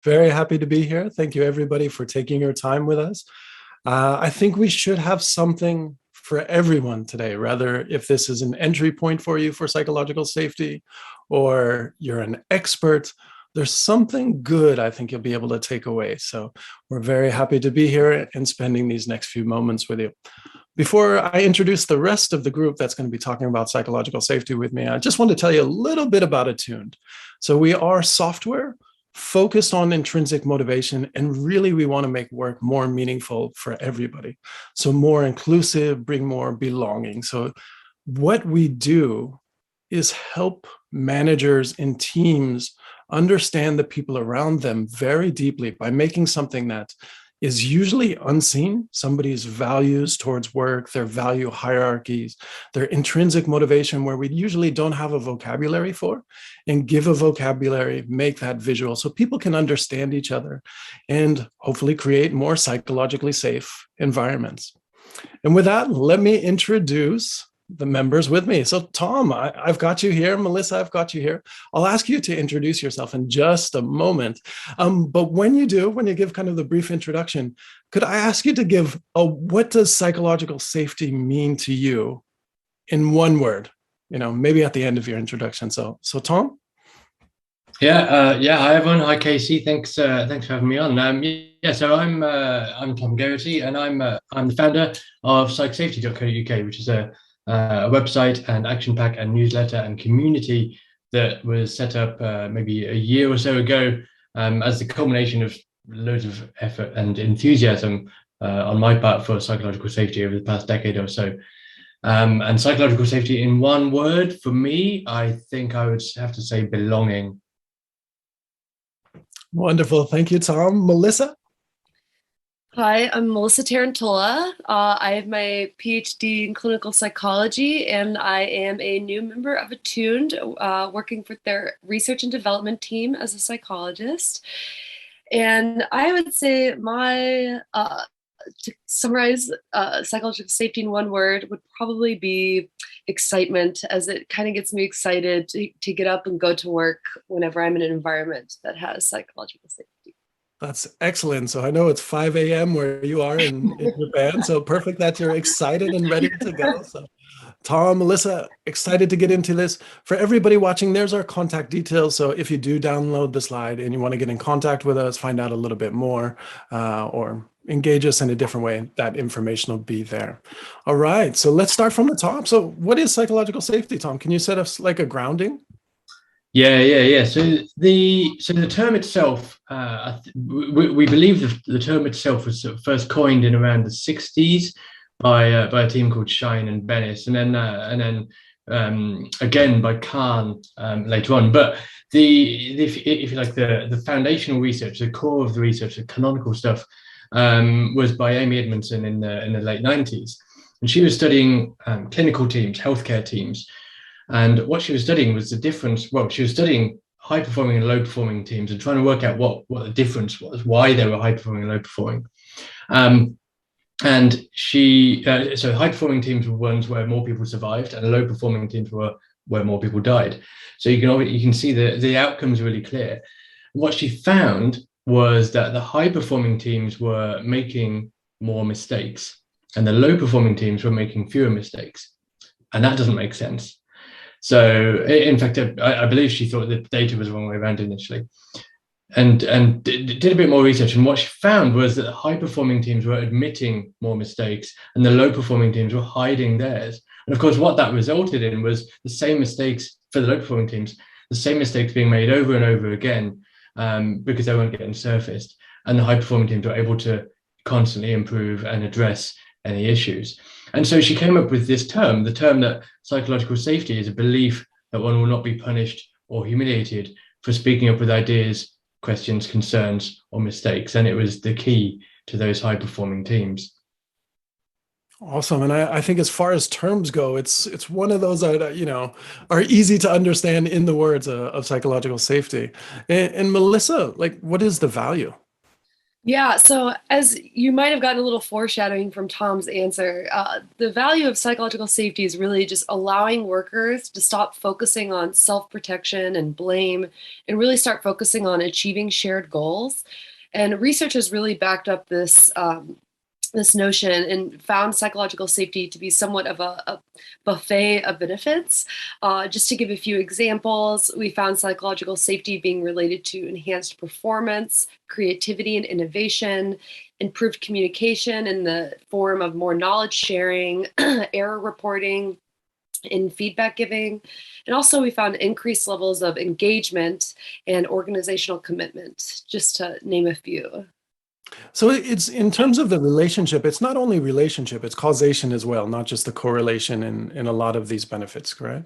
Very happy to be here. Thank you, everybody, for taking your time with us. I think we should have something for everyone today, rather if this is an entry point for you for psychological safety or you're an expert, there's something good I think you'll be able to take away. So we're very happy to be here and spending these next few moments with you. Before I introduce the rest of the group that's going to be talking about psychological safety with me, I just want to tell you a little bit about Attuned. So we are software focused on intrinsic motivation, and really we want to make work more meaningful for everybody. So more inclusive, bring more belonging. So what we do is help managers and teams understand the people around them very deeply by making something that is usually unseen, somebody's values towards work, their value hierarchies, their intrinsic motivation, where we usually don't have a vocabulary for, and give a vocabulary, make that visual so people can understand each other and hopefully create more psychologically safe environments. And with that, let me introduce the members with me. So Tom, I've got you here. Melissa, I've got you here. I'll ask you to introduce yourself in just a moment. But when you give kind of the brief introduction, could I ask you to give what does psychological safety mean to you in one word? Maybe at the end of your introduction. So Tom? Hi everyone. Hi Casey. Thanks for having me on. So I'm Tom Geraghty, and I'm the founder of psychsafety.co.uk, which is a website and action pack and newsletter and community that was set up maybe a year or so ago as the culmination of loads of effort and enthusiasm on my part for psychological safety over the past decade or so. And psychological safety in one word, for me, I think I would have to say belonging. Wonderful. Thank you, Tom. Melissa? Hi, I'm Melissa Tarantola. I have my PhD in clinical psychology, and I am a new member of Attuned, working for their research and development team as a psychologist. And I would say to summarize psychological safety in one word would probably be excitement, as it kind of gets me excited to get up and go to work whenever I'm in an environment that has psychological safety. That's excellent. So I know it's 5 a.m. where you are in Japan. So perfect that you're excited and ready to go. So Tom, Melissa, excited to get into this. For everybody watching, there's our contact details. So if you do download the slide and you want to get in contact with us, find out a little bit more, or engage us in a different way, that information will be there. All right. So let's start from the top. So what is psychological safety, Tom? Can you set us like a grounding? Yeah. So the term itself, we believe the term itself was first coined in around the 60s by a team called Shine and Bennis, and then again by Kahn later on. But if you like, the foundational research, the core of the research, the canonical stuff, was by Amy Edmondson in the late 90s, and she was studying clinical teams, healthcare teams. And what she was studying was the difference. Well, she was studying high performing and low performing teams and trying to work out what the difference was, why they were high performing and low performing. And so high performing teams were ones where more people survived, and low performing teams were where more people died. So you can see the outcomes really clear. What she found was that the high performing teams were making more mistakes, and the low performing teams were making fewer mistakes, and that doesn't make sense. So, in fact, I believe she thought the data was the wrong way around initially, and did a bit more research. And what she found was that the high-performing teams were admitting more mistakes, and the low-performing teams were hiding theirs. And of course, what that resulted in was the same mistakes for the low-performing teams, the same mistakes being made over and over again, because they weren't getting surfaced, and the high-performing teams were able to constantly improve and address any issues. And so she came up with this term, the term that psychological safety is a belief that one will not be punished or humiliated for speaking up with ideas, questions, concerns, or mistakes. And it was the key to those high-performing teams. Awesome. And I think as far as terms go, it's one of those that, are easy to understand in the words of psychological safety. And Melissa, like, what is the value? Yeah, so as you might have gotten a little foreshadowing from Tom's answer, the value of psychological safety is really just allowing workers to stop focusing on self-protection and blame and really start focusing on achieving shared goals. And research has really backed up this notion and found psychological safety to be somewhat of a buffet of benefits. Just to give a few examples, we found psychological safety being related to enhanced performance, creativity and innovation, improved communication in the form of more knowledge sharing, error reporting, and feedback giving. And also, we found increased levels of engagement and organizational commitment, just to name a few. So it's in terms of the relationship, it's not only relationship, it's causation as well, not just the correlation in a lot of these benefits, correct?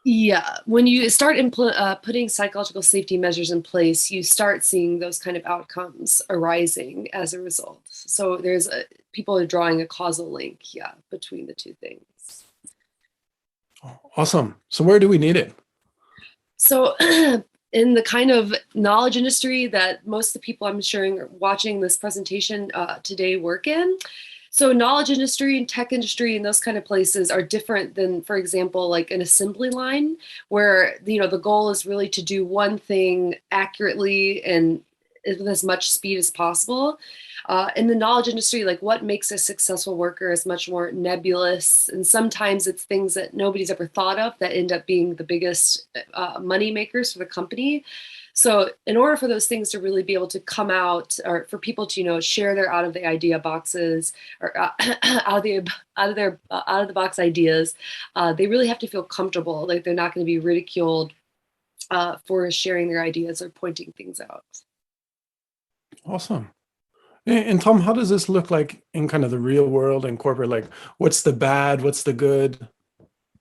Yeah, when you start putting psychological safety measures in place, you start seeing those kind of outcomes arising as a result. So people are drawing a causal link, yeah, between the two things. Awesome. So where do we need it? So in the kind of knowledge industry that most of the people I'm sure watching this presentation today work in. So knowledge industry and tech industry and those kind of places are different than, for example, like an assembly line where, the goal is really to do one thing accurately and with as much speed as possible. In the knowledge industry, like what makes a successful worker is much more nebulous. And sometimes it's things that nobody's ever thought of that end up being the biggest money makers for the company. So in order for those things to really be able to come out, or for people to, share their out of the idea boxes or out of the box ideas, they really have to feel comfortable. Like they're not going to be ridiculed for sharing their ideas or pointing things out. Awesome. And Tom, how does this look like in kind of the real world and corporate? Like, what's the bad? What's the good?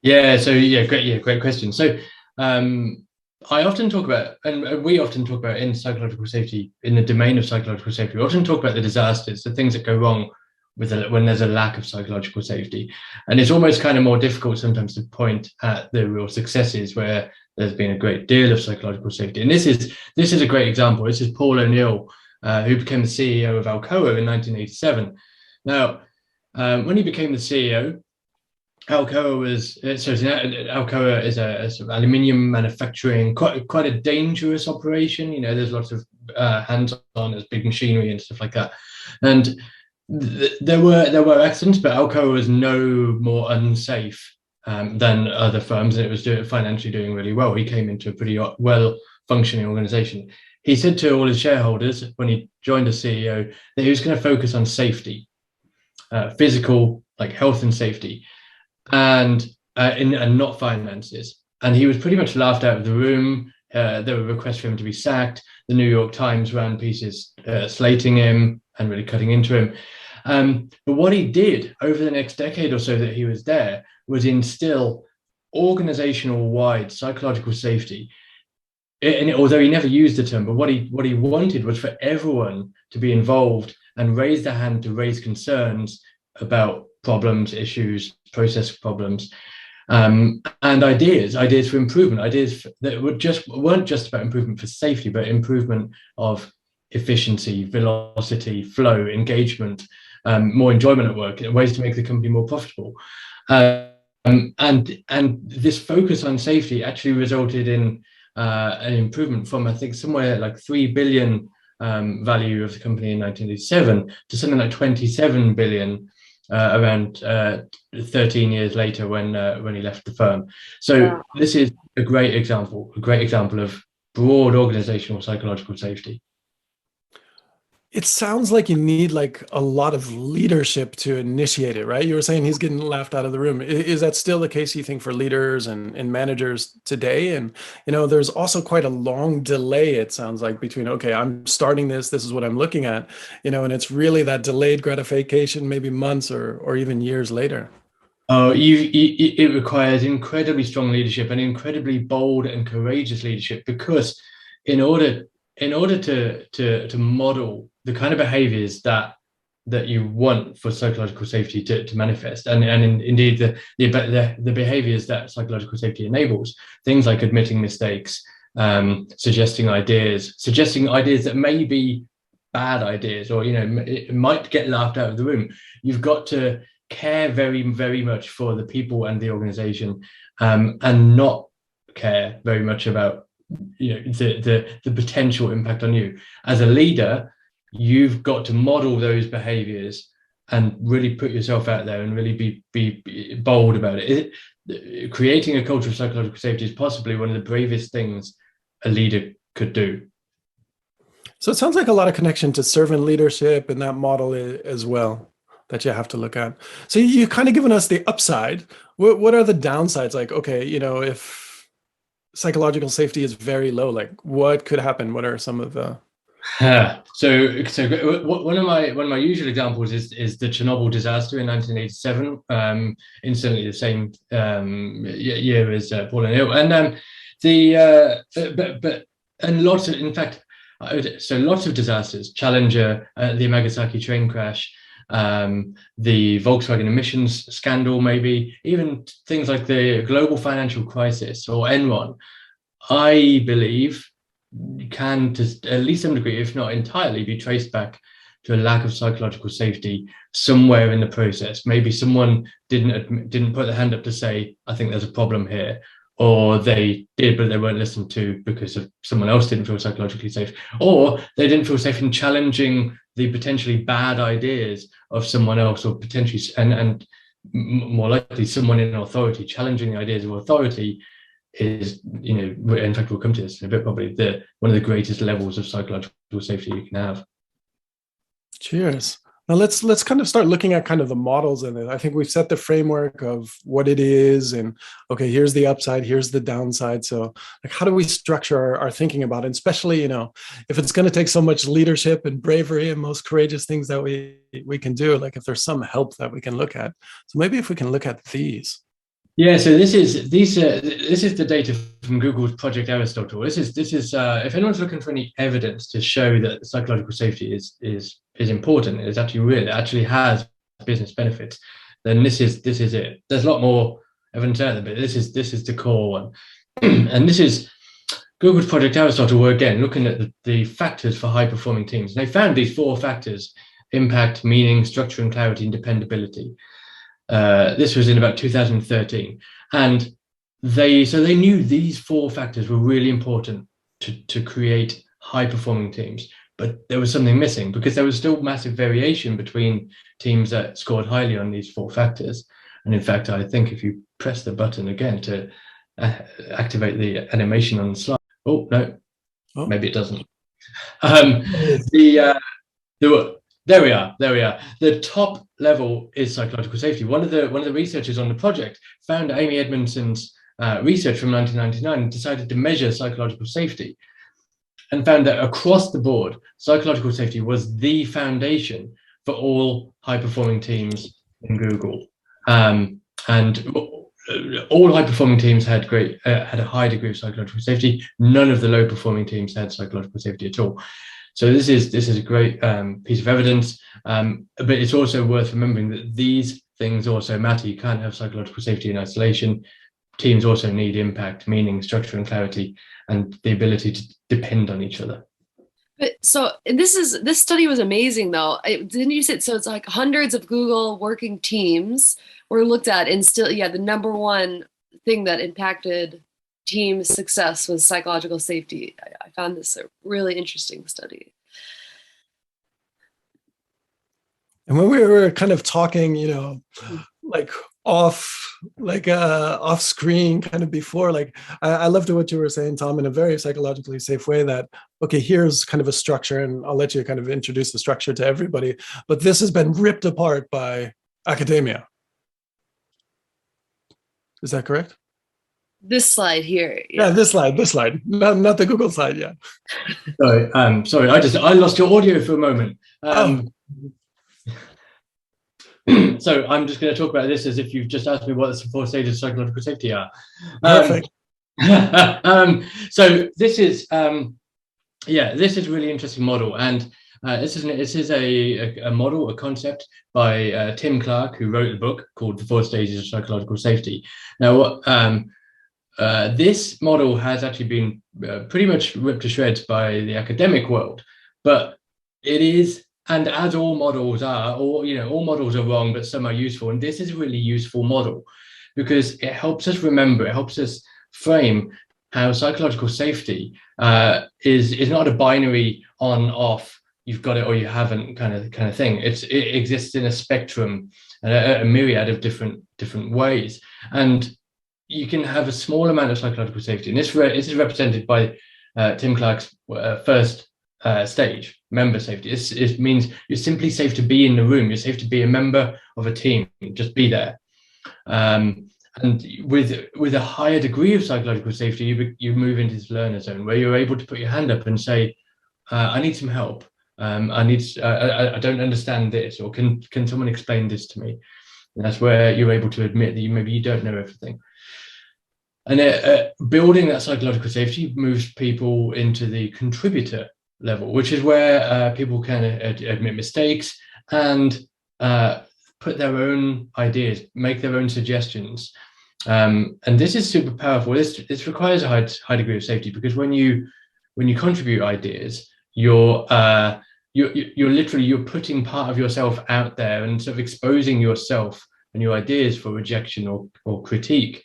Great question. So, I often talk about, and we often talk about in psychological safety, in the domain of psychological safety, we often talk about the disasters, the things that go wrong when there's a lack of psychological safety. And it's almost kind of more difficult sometimes to point at the real successes where there's been a great deal of psychological safety. And this is a great example. This is Paul O'Neill, who became the CEO of Alcoa in 1987. Now, when he became the CEO, Alcoa is a sort of aluminium manufacturing, quite a dangerous operation. There's lots of hands-on, there's big machinery and stuff like that. And there were accidents, but Alcoa was no more unsafe than other firms, and it was financially doing really well. He came into a pretty well-functioning organization. He said to all his shareholders when he joined as CEO that he was going to focus on safety, physical, like health and safety, and not finances. And he was pretty much laughed out of the room. There were requests for him to be sacked. The New York Times ran pieces slating him and really cutting into him. But what he did over the next decade or so that he was there was instill organizational-wide psychological safety. And although he never used the term, but what he wanted was for everyone to be involved and raise their hand to raise concerns about problems, issues, process problems, and ideas for improvement, ideas that weren't just about improvement for safety, but improvement of efficiency, velocity, flow, engagement, more enjoyment at work, ways to make the company more profitable. And this focus on safety actually resulted in an improvement from, I think, somewhere like 3 billion value of the company in 1987 to something like 27 billion around 13 years later when he left the firm. So this is a great example of broad organizational psychological safety. It sounds like you need like a lot of leadership to initiate it, right? You were saying he's getting laughed out of the room. Is that still the case, you think, for leaders and managers today? And, there's also quite a long delay, it sounds like, between, okay, I'm starting this is what I'm looking at, and it's really that delayed gratification, maybe months or even years later. Oh, it requires incredibly strong leadership and incredibly bold and courageous leadership, because in order to model the kind of behaviors that you want for psychological safety to manifest, and indeed the behaviors that psychological safety enables, things like admitting mistakes, suggesting ideas that may be bad ideas, or it might get laughed out of the room. You've got to care very, very much for the people and the organization, and not care very much about the potential impact on you. As a leader, you've got to model those behaviors and really put yourself out there and really be bold about it. Creating a culture of psychological safety is possibly one of the bravest things a leader could do. So it sounds like a lot of connection to servant leadership and that model as well that you have to look at. So you kind of given us the upside. What are the downsides? Like, okay, if psychological safety is very low, like what could happen? What are some of the... So one of my usual examples is the Chernobyl disaster in 1987, incidentally the same year as Paul and Hill, and lots of, in fact, so lots of disasters: Challenger, the Nagasaki train crash, the Volkswagen emissions scandal, maybe even things like the global financial crisis or Enron. I believe can, to at least some degree, if not entirely, be traced back to a lack of psychological safety somewhere in the process. Maybe someone didn't put their hand up to say, I think there's a problem here, or they did, but they weren't listened to because of someone else didn't feel psychologically safe, or they didn't feel safe in challenging the potentially bad ideas of someone else, or potentially, and more likely someone in authority. Challenging the ideas of authority is, in fact, we'll come to this in a bit, probably one of the greatest levels of psychological safety you can have. Cheers. Now let's kind of start looking at kind of the models in it. I think we've set the framework of what it is, and okay, here's the upside, here's the downside. So like, how do we structure our thinking about it? And especially, if it's going to take so much leadership and bravery and most courageous things that we can do, like if there's some help that we can look at. So maybe if we can look at these. Yeah, so this is the data from Google's Project Aristotle. This is if anyone's looking for any evidence to show that psychological safety is important, it's actually real, it actually has business benefits, then this is it. There's a lot more evidence out there, but this is the core one. And this is Google's Project Aristotle were again looking at the factors for high performing teams. And they found these 4 factors: impact, meaning, structure and clarity, and dependability. This was in about 2013, and they knew these 4 factors were really important to create high performing teams. But there was something missing, because there was still massive variation between teams that scored highly on these 4 factors. And in fact, I think if you press the button again to activate the animation on the slide, maybe it doesn't. There we are. The top level is psychological safety. One of the researchers on the project found Amy Edmondson's research from 1999 and decided to measure psychological safety, and found that across the board, psychological safety was the foundation for all high-performing teams in Google. And all high-performing teams had a high degree of psychological safety. None of the low-performing teams had psychological safety at all. So this is a great piece of evidence, but it's also worth remembering that these things also matter. You can't have psychological safety in isolation. Teams also need impact, meaning, structure, and clarity, and the ability to depend on each other. But so this study was amazing, though. Didn't you say so? It's like hundreds of Google working teams were looked at, and still, the number one thing that impacted team success was psychological safety. I found this a really interesting study. And when we were kind of talking, like off screen kind of before, like I loved what you were saying, Tom, in a very psychologically safe way, that, okay, here's kind of a structure, and I'll let you kind of introduce the structure to everybody, but this has been ripped apart by academia. Is that correct? This slide here. Yeah, this slide, not the Google slide. Yeah. Sorry, I lost your audio for a moment. So I'm just going to talk about this as if you've just asked me what the 4 stages of psychological safety are. Perfect. So this is a really interesting model, and this is a model, a concept by Tim Clark, who wrote the book called The 4 Stages of Psychological Safety. Now, this model has actually been pretty much ripped to shreds by the academic world, but It is, and as all models are, all models are wrong, but some are useful. And this is a really useful model because it helps us remember, it helps us frame how psychological safety is not a binary on off, you've got it or you haven't kind of thing. It exists in a spectrum, a myriad of different ways, and you can have a small amount of psychological safety, and this is represented by Tim Clark's first stage, member safety. It means you're simply safe to be in the room. You're safe to be a member of a team. Just be there. And with a higher degree of psychological safety, you move into this learner zone where you're able to put your hand up and say, "I need some help. I don't understand this, or can someone explain this to me?" And that's where you're able to admit that maybe you don't know everything. And building that psychological safety moves people into the contributor level, which is where people can admit mistakes and put their own ideas, make their own suggestions. And this is super powerful. This requires a high degree of safety, because when you contribute ideas, you're putting part of yourself out there and sort of exposing yourself and your ideas for rejection or critique.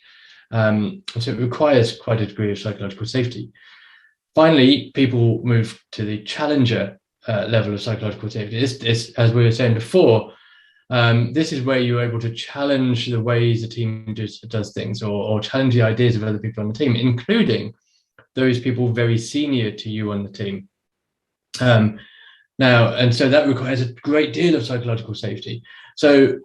So it requires quite a degree of psychological safety. Finally, people move to the challenger level of psychological safety. This, as we were saying before, this is where you're able to challenge the ways the team does things, or challenge the ideas of other people on the team, including those people very senior to you on the team. And so that requires a great deal of psychological safety. So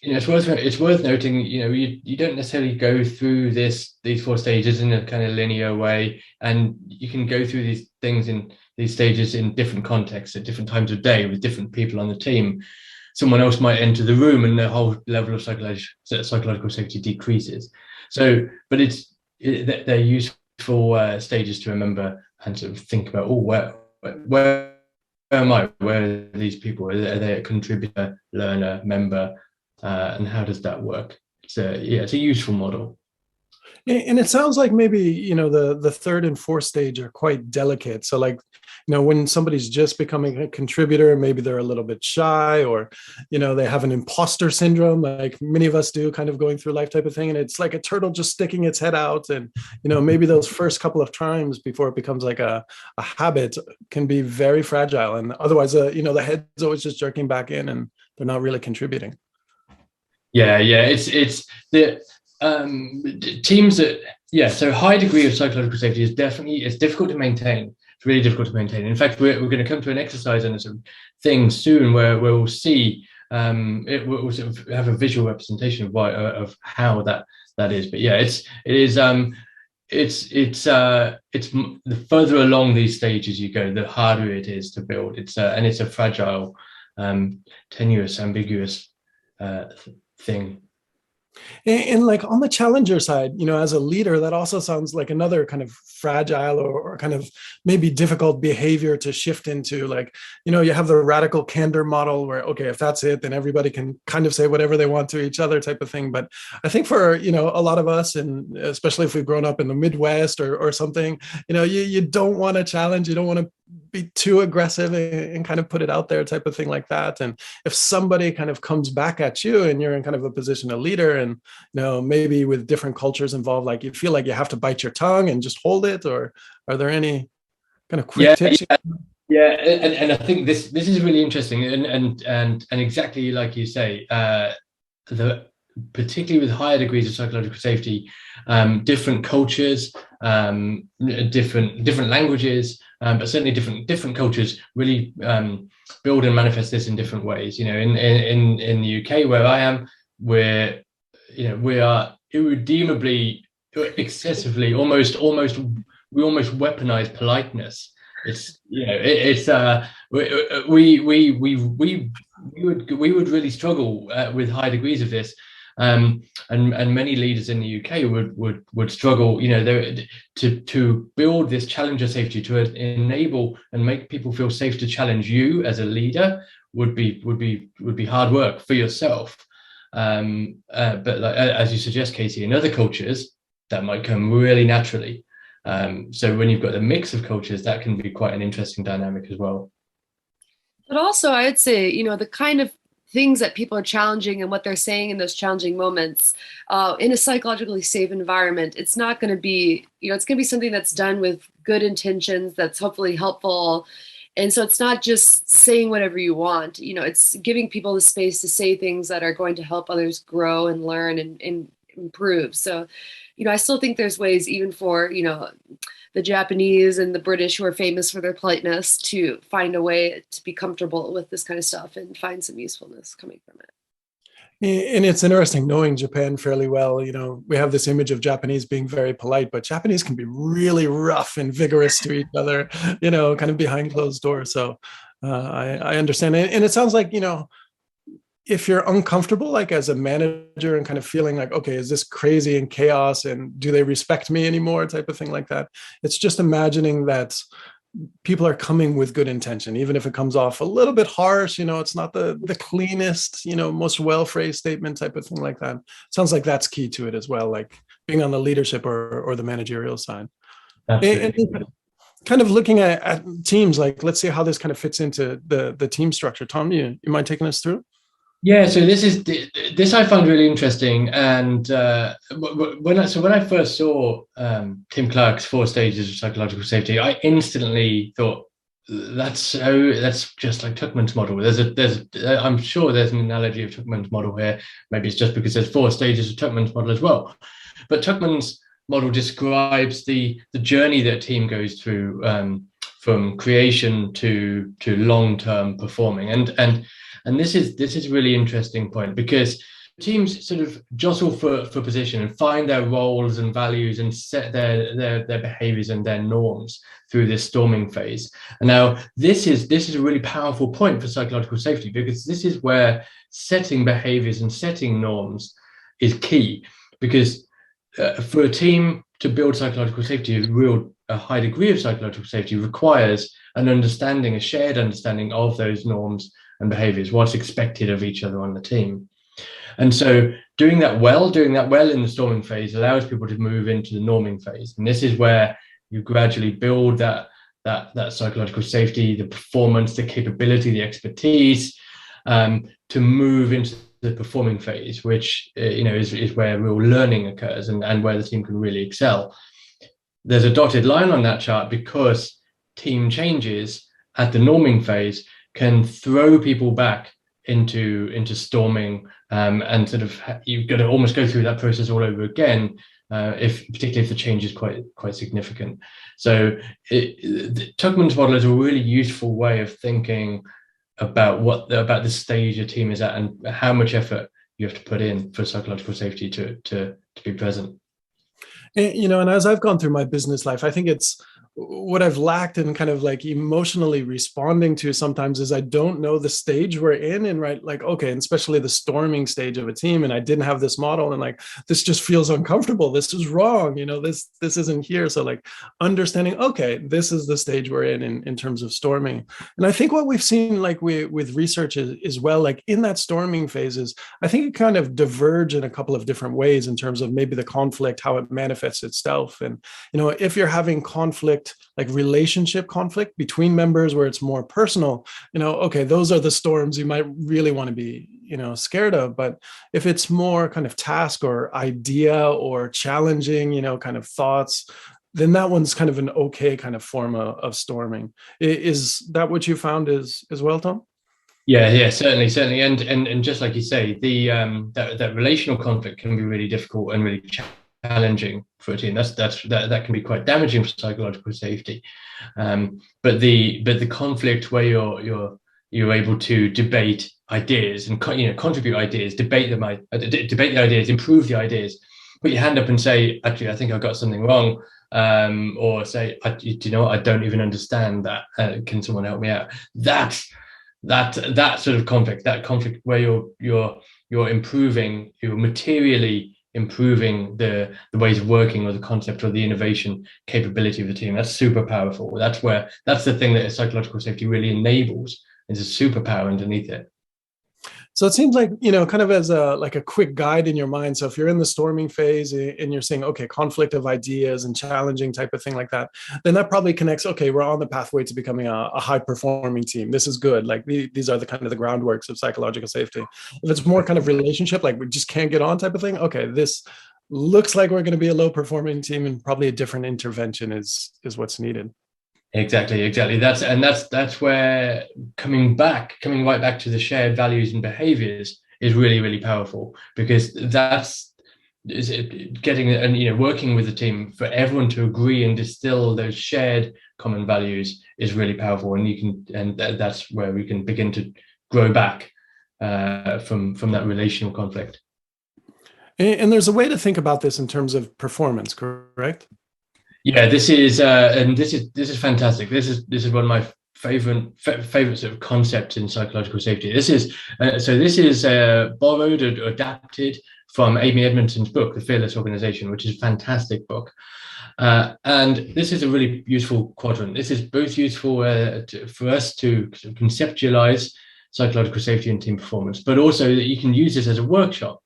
it's worth noting, you don't necessarily go through these 4 stages in a kind of linear way, and you can go through these things in these stages in different contexts at different times of day with different people on the team. Someone else might enter the room and the whole level of psychological safety decreases. So, but they're useful stages to remember and sort of think about, where am I? Where are these people? Are they a contributor, learner, member? And how does that work? It's a useful model. And it sounds like maybe, the third and fourth stage are quite delicate. So like, when somebody's just becoming a contributor, maybe they're a little bit shy, or, they have an imposter syndrome, like many of us do, kind of going through life type of thing. And it's like a turtle just sticking its head out. And, maybe those first couple of times before it becomes like a habit can be very fragile. And otherwise, the head's always just jerking back in and they're not really contributing. Yeah, it's the teams that, so high degree of psychological safety it's difficult to maintain. It's really difficult to maintain. In fact, we're going to come to an exercise on this thing soon where we'll see we'll sort of have a visual representation of how that is. But yeah, it's the further along these stages you go, the harder it is to build. It's a fragile, tenuous, ambiguous thing. And like on the challenger side, as a leader, that also sounds like another kind of fragile or kind of maybe difficult behavior to shift into. Like, you have the radical candor model where, okay, if that's it, then everybody can kind of say whatever they want to each other type of thing. But I think for, a lot of us, and especially if we've grown up in the Midwest or something, you don't want to challenge, you don't want to be too aggressive and kind of put it out there type of thing like that. And if somebody kind of comes back at you and you're in kind of a position of leader, and maybe with different cultures involved, like you feel like you have to bite your tongue and just hold it, or are there any kind of quick tips? And I think this is really interesting, and exactly like you say, particularly with higher degrees of psychological safety, different cultures, different languages, but certainly different cultures really build and manifest this in different ways. In the UK where I am, we are irredeemably, excessively, we almost weaponize politeness. We would really struggle with high degrees of this. And many leaders in the UK would struggle, to build this challenger safety, to enable and make people feel safe to challenge you as a leader would be hard work for yourself. But like, as you suggest, Casey, in other cultures that might come really naturally. So when you've got a mix of cultures, that can be quite an interesting dynamic as well. But also, I'd say, the kind of things that people are challenging and what they're saying in those challenging moments in a psychologically safe environment, it's not going to be, it's going to be something that's done with good intentions, that's hopefully helpful. And so it's not just saying whatever you want, it's giving people the space to say things that are going to help others grow and learn and improve. So, I still think there's ways, even for, the Japanese and the British, who are famous for their politeness, to find a way to be comfortable with this kind of stuff and find some usefulness coming from it. And it's interesting knowing Japan fairly well. We have this image of Japanese being very polite, but Japanese can be really rough and vigorous to each other, kind of behind closed doors. So I understand. And it sounds like, if you're uncomfortable, like as a manager, and kind of feeling like, okay, is this crazy and chaos, and do they respect me anymore, type of thing like that. It's just imagining that people are coming with good intention, even if it comes off a little bit harsh, it's not the cleanest, most well-phrased statement, type of thing like that. Sounds like that's key to it as well, like being on the leadership or the managerial side. Absolutely. And kind of looking at teams, like, let's see how this kind of fits into the team structure. Tom, you mind taking us through? Yeah, so this I find really interesting, and when I first saw Tim Clark's 4 stages of psychological safety, I instantly thought that's just like Tuckman's model. I'm sure there's an analogy of Tuckman's model here. Maybe it's just because there's 4 stages of Tuckman's model as well, but Tuckman's model describes the journey that a team goes through from creation to long-term performing, and this is a really interesting point, because teams sort of jostle for position and find their roles and values and set their behaviors and their norms through this storming phase. And now this is a really powerful point for psychological safety, because this is where setting behaviors and setting norms is key. Because for a team to build psychological safety, a high degree of psychological safety requires a shared understanding of those norms and behaviors, what's expected of each other on the team. And so doing that well in the storming phase allows people to move into the norming phase. And this is where you gradually build that psychological safety, the performance, the capability, the expertise, to move into the performing phase, which is where real learning occurs and where the team can really excel. There's a dotted line on that chart, because team changes at the norming phase can throw people back into storming, and sort of you've got to almost go through that process all over again, particularly if the change is quite significant. So Tuckman's model is a really useful way of thinking about the stage a team is at and how much effort you have to put in for psychological safety to be present. And as I've gone through my business life, I think it's what I've lacked in kind of like emotionally responding to sometimes is I don't know the stage we're in, and like, okay, and especially the storming stage of a team, and I didn't have this model, and like, this just feels uncomfortable. This is wrong. This isn't here. So like understanding, okay, this is the stage we're in terms of storming. And I think what we've seen, like with research is well, like in that storming phases, I think it kind of diverge in a couple of different ways in terms of maybe the conflict, how it manifests itself. And, if you're having conflict, like relationship conflict between members where it's more personal, okay, those are the storms you might really want to be, scared of. But if it's more kind of task or idea or challenging, kind of thoughts, then that one's kind of an okay kind of form of storming. Is that what you found as well, Tom? Yeah, certainly, and just like you say, that relational conflict can be really difficult and really challenging for a team. That can be quite damaging for psychological safety. But the conflict where you're able to debate ideas and contribute ideas, debate the ideas, improve the ideas, put your hand up and say, actually, I think I got something wrong, or say, do you know what? I don't even understand that. Can someone help me out? That sort of conflict, where you're improving, you're materially improving the ways of working or the concept or the innovation capability of the team. That's super powerful. That's the thing that psychological safety really enables. Is a superpower underneath it. So it seems like, kind of as a quick guide in your mind. So if you're in the storming phase and you're saying, okay, conflict of ideas and challenging type of thing like that, then that probably connects, okay, we're on the pathway to becoming a high performing team. This is good. Like these are the kind of the groundworks of psychological safety. If it's more kind of relationship, like we just can't get on type of thing, okay, this looks like we're going to be a low performing team, and probably a different intervention is what's needed. Exactly. That's where coming right back to the shared values and behaviors is really, really powerful, because that's getting and working with the team for everyone to agree and distill those shared common values is really powerful, and that's where we can begin to grow back from that relational conflict. And there's a way to think about this in terms of performance, correct? Yeah, this is fantastic. This is one of my favorite sort of concepts in psychological safety. This is borrowed or adapted from Amy Edmondson's book, The Fearless Organization, which is a fantastic book. And this is a really useful quadrant. This is both useful for us to conceptualize psychological safety and team performance, but also that you can use this as a workshop.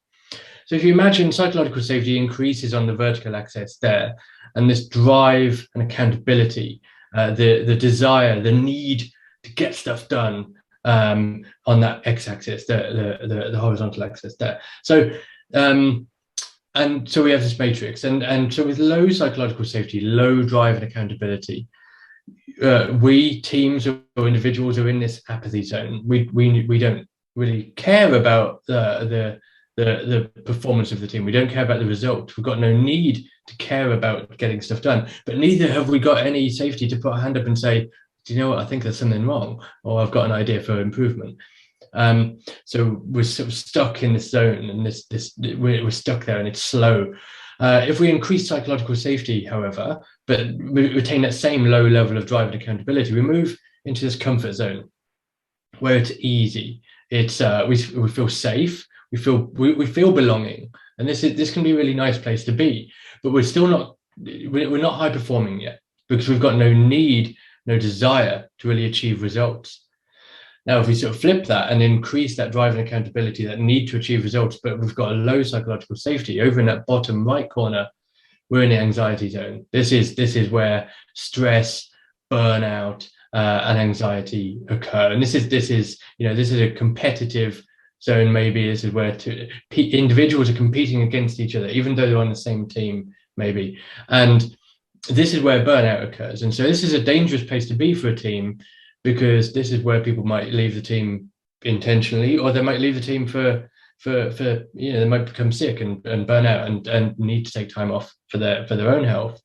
So if you imagine psychological safety increases on the vertical axis there, and this drive and accountability, the desire, the need to get stuff done on that x-axis, the horizontal axis there. So and so we have this matrix, and so with low psychological safety, low drive and accountability, we teams or individuals are in this apathy zone. We don't really care about the performance of the team. We don't care about the result. We've got no need to care about getting stuff done, but neither have we got any safety to put a hand up and say, do you know what, I think there's something wrong, or I've got an idea for improvement. So we're sort of stuck in this zone, and we're stuck there, and it's slow. If we increase psychological safety, however, but we retain that same low level of drive and accountability, we move into this comfort zone where it's easy. It's we feel safe. We feel belonging, and this can be a really nice place to be. But we're not high performing yet, because we've got no need, no desire to really achieve results. Now, if we sort of flip that and increase that drive and accountability, that need to achieve results, but we've got a low psychological safety, over in that bottom right corner, we're in the anxiety zone. This is where stress, burnout, and anxiety occur, and this is a competitive zone. Maybe this is where individuals are competing against each other, even though they're on the same team, maybe. And this is where burnout occurs. And so this is a dangerous place to be for a team, because this is where people might leave the team intentionally, or they might leave the team for they might become sick and burn out and need to take time off for their own health.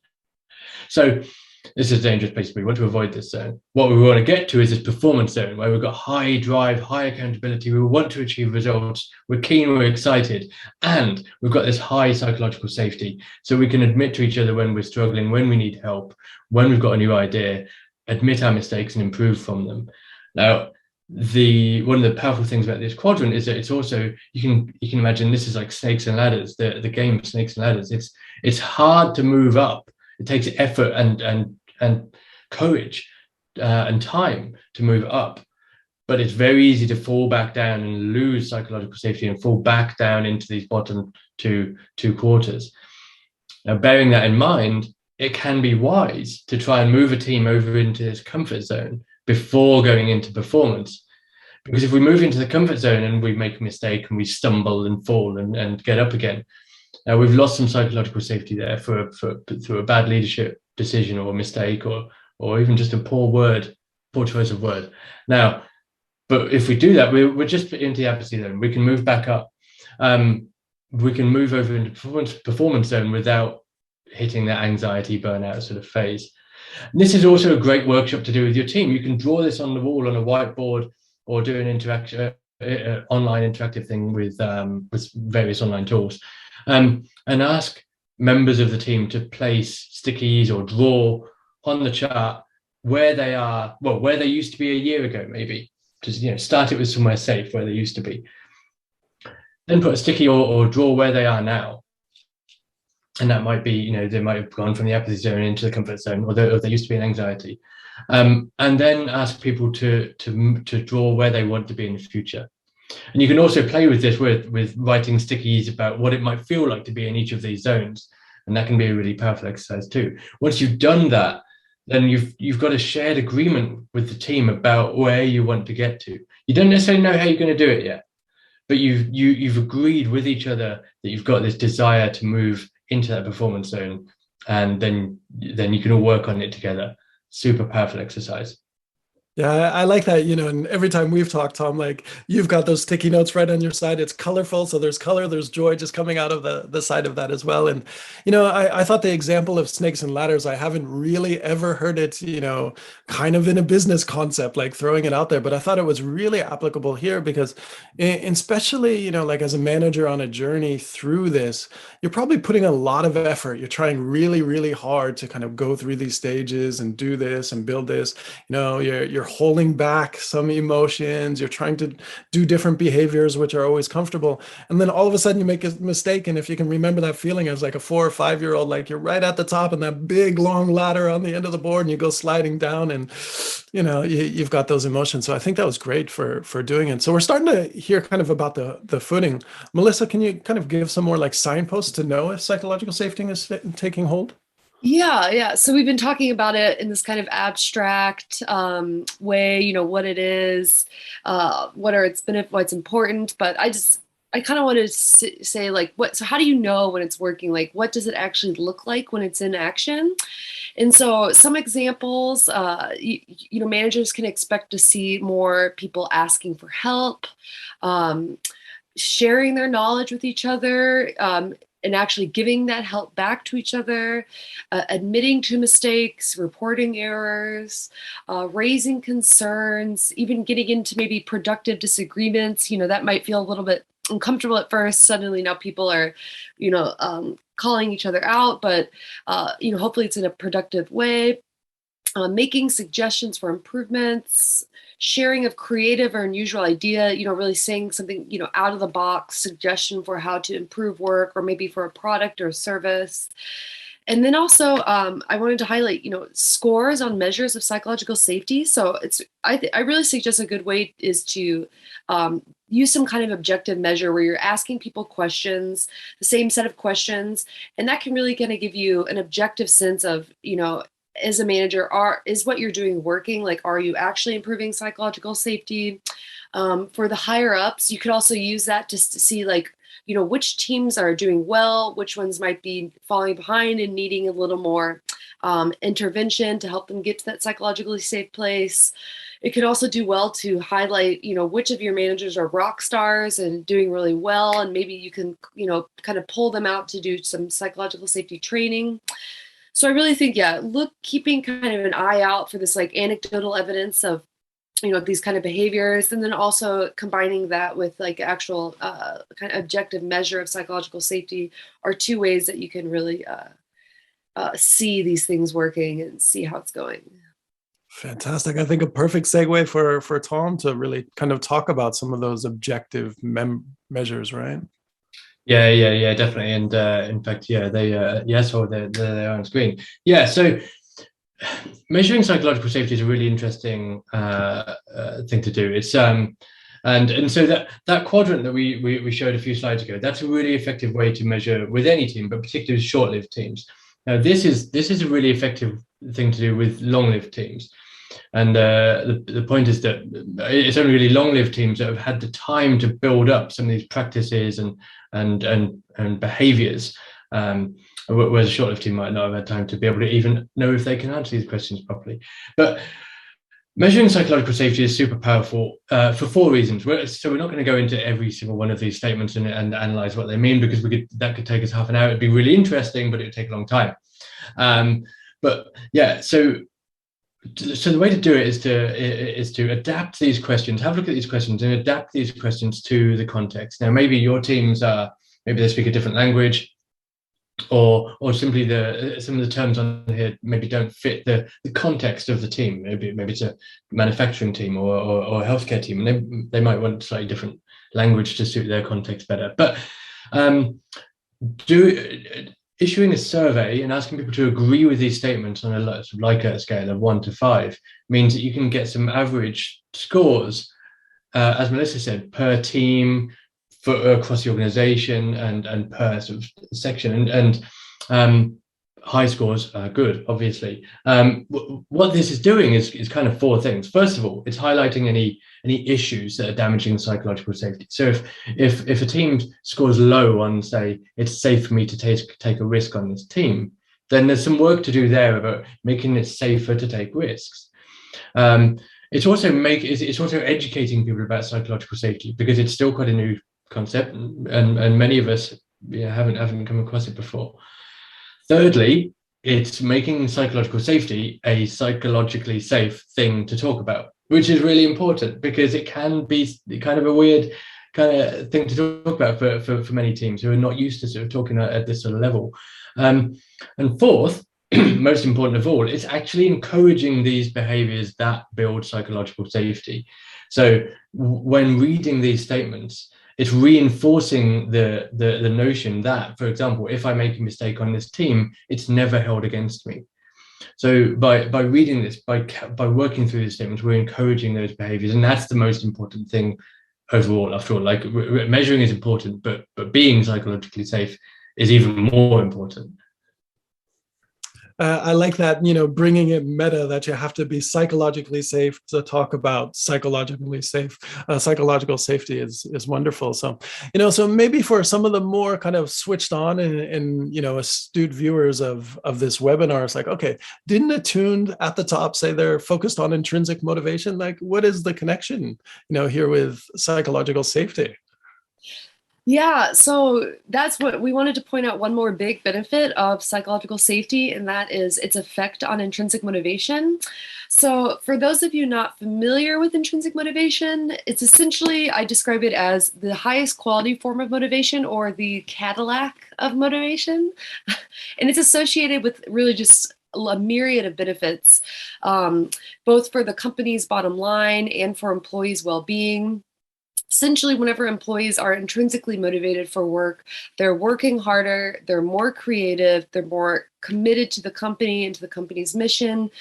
So this is a dangerous place to be. We want to avoid this zone. What we want to get to is this performance zone, where we've got high drive, high accountability. We want to achieve results. We're keen, we're excited, and we've got this high psychological safety. So we can admit to each other when we're struggling, when we need help, when we've got a new idea, admit our mistakes and improve from them. Now, one of the powerful things about this quadrant is that it's also, you can imagine this is like snakes and ladders, the game Snakes and Ladders. It's hard to move up. It takes effort and courage and time to move up, but it's very easy to fall back down and lose psychological safety and fall back down into these bottom two quarters. Now, bearing that in mind, it can be wise to try and move a team over into this comfort zone before going into performance. Because if we move into the comfort zone and we make a mistake and we stumble and fall and get up again, we've lost some psychological safety there through a bad leadership decision or mistake, or even just a poor choice of word. Now, but if we do that, we're just into the apathy zone. We can move back up. We can move over into performance zone without hitting that anxiety burnout sort of phase. And this is also a great workshop to do with your team. You can draw this on the wall on a whiteboard, or do an online interactive thing with various online tools, and ask members of the team to place stickies or draw on the chart where they are, where they used to be a year ago, maybe. Just start it with somewhere safe where they used to be. Then put a sticky or draw where they are now. And that might be, they might have gone from the apathy zone into the comfort zone, or they used to be in anxiety. And then ask people to draw where they want to be in the future. And you can also play with this with writing stickies about what it might feel like to be in each of these zones. And that can be a really powerful exercise too. Once you've done that, then you've got a shared agreement with the team about where you want to get to. You don't necessarily know how you're going to do it yet, but you've agreed with each other that you've got this desire to move into that performance zone, and then you can all work on it together. Super powerful exercise. Yeah, I like that, and every time we've talked, Tom, like you've got those sticky notes right on your side. It's colorful. So there's color, there's joy just coming out of the side of that as well. And, I thought the example of snakes and ladders, I haven't really ever heard it, kind of in a business concept, like throwing it out there. But I thought it was really applicable here because especially, like as a manager on a journey through this, you're probably putting a lot of effort. You're trying really, really hard to kind of go through these stages and do this and build this. You're holding back some emotions, you're trying to do different behaviors which are always comfortable, and then all of a sudden you make a mistake. And if you can remember that feeling as like a 4 or 5 year old, like you're right at the top and that big long ladder on the end of the board and you go sliding down, and you've got those emotions. So I think that was great for doing it. So we're starting to hear kind of about the footing. Melissa, can you kind of give some more like signposts to know if psychological safety is taking hold? Yeah. So we've been talking about it in this kind of abstract way, what it is, what are its benefits, what's important. But I kind of wanted to say like, so how do you know when it's working? Like, what does it actually look like when it's in action? And so some examples, managers can expect to see more people asking for help, sharing their knowledge with each other, and actually giving that help back to each other, admitting to mistakes, reporting errors, raising concerns, even getting into maybe productive disagreements. That might feel a little bit uncomfortable at first. Suddenly now people are, calling each other out, but, hopefully it's in a productive way. Making suggestions for improvements, sharing of creative or unusual idea, really saying something, out of the box suggestion for how to improve work or maybe for a product or service. And then also, I wanted to highlight, scores on measures of psychological safety. So I really suggest a good way is to use some kind of objective measure where you're asking people questions, the same set of questions, and that can really kind of give you an objective sense of, as a manager, is what you're doing working? Like, are you actually improving psychological safety? For the higher ups, you could also use that just to see like, which teams are doing well, which ones might be falling behind and needing a little more intervention to help them get to that psychologically safe place. It could also do well to highlight, which of your managers are rock stars and doing really well. And maybe you can, kind of pull them out to do some psychological safety training. So I really think, keeping kind of an eye out for this like anecdotal evidence of, these kind of behaviors, and then also combining that with like actual kind of objective measure of psychological safety are two ways that you can really see these things working and see how it's going. Fantastic. I think a perfect segue for Tom to really kind of talk about some of those objective measures, right? Yeah, definitely. And in fact, they they're on screen. Yeah, so measuring psychological safety is a really interesting thing to do. It's and so that quadrant that we showed a few slides ago, that's a really effective way to measure with any team, but particularly short-lived teams. Now, this is a really effective thing to do with long-lived teams. And the point is that it's only really long-lived teams that have had the time to build up some of these practices and behaviors, whereas a short-lived team might not have had time to be able to even know if they can answer these questions properly. But measuring psychological safety is super powerful for 4 reasons. So we're not going to go into every single one of these statements and analyze what they mean, because that could take us half an hour. It'd be really interesting, but it would take a long time. But yeah, so the way to do it is to adapt these questions, have a look at these questions and adapt these questions to the context. Now, maybe your teams maybe they speak a different language, or simply some of the terms on here maybe don't fit the context of the team. Maybe it's a manufacturing team or a healthcare team, and they might want slightly different language to suit their context better. But issuing a survey and asking people to agree with these statements on a Likert scale of 1 to 5 means that you can get some average scores as Melissa said, per team, for across the organization, and per sort of section, and high scores are good, obviously. What this is doing is kind of four things. First of all, it's highlighting any issues that are damaging psychological safety. So if a team scores low on, say, it's safe for me to take a risk on this team, then there's some work to do there about making it safer to take risks. It's also educating people about psychological safety, because it's still quite a new concept, and many of us haven't come across it before. Thirdly, it's making psychological safety a psychologically safe thing to talk about, which is really important, because it can be kind of a weird kind of thing to talk about for many teams who are not used to sort of talking at this sort of level. And fourth, most important of all, it's actually encouraging these behaviors that build psychological safety. So when reading these statements, it's reinforcing the notion that, for example, if I make a mistake on this team, it's never held against me. So by reading this, by working through these statements, we're encouraging those behaviors, and that's the most important thing overall. After all, like, measuring is important, but being psychologically safe is even more important. I like that, bringing it meta, that you have to be psychologically safe to talk about psychologically safe. Psychological safety is wonderful. So, so maybe for some of the more kind of switched on and astute viewers of this webinar, it's like, okay, didn't Attuned at the top say they're focused on intrinsic motivation? Like, what is the connection, here with psychological safety? Yeah, so that's what we wanted to point out. One more big benefit of psychological safety, and that is its effect on intrinsic motivation. So for those of you not familiar with intrinsic motivation, it's essentially, I describe it as the highest quality form of motivation, or the Cadillac of motivation. And it's associated with really just a myriad of benefits, both for the company's bottom line and for employees' well-being. Essentially, whenever employees are intrinsically motivated for work, they're working harder, they're more creative, they're more committed to the company and to the company's mission.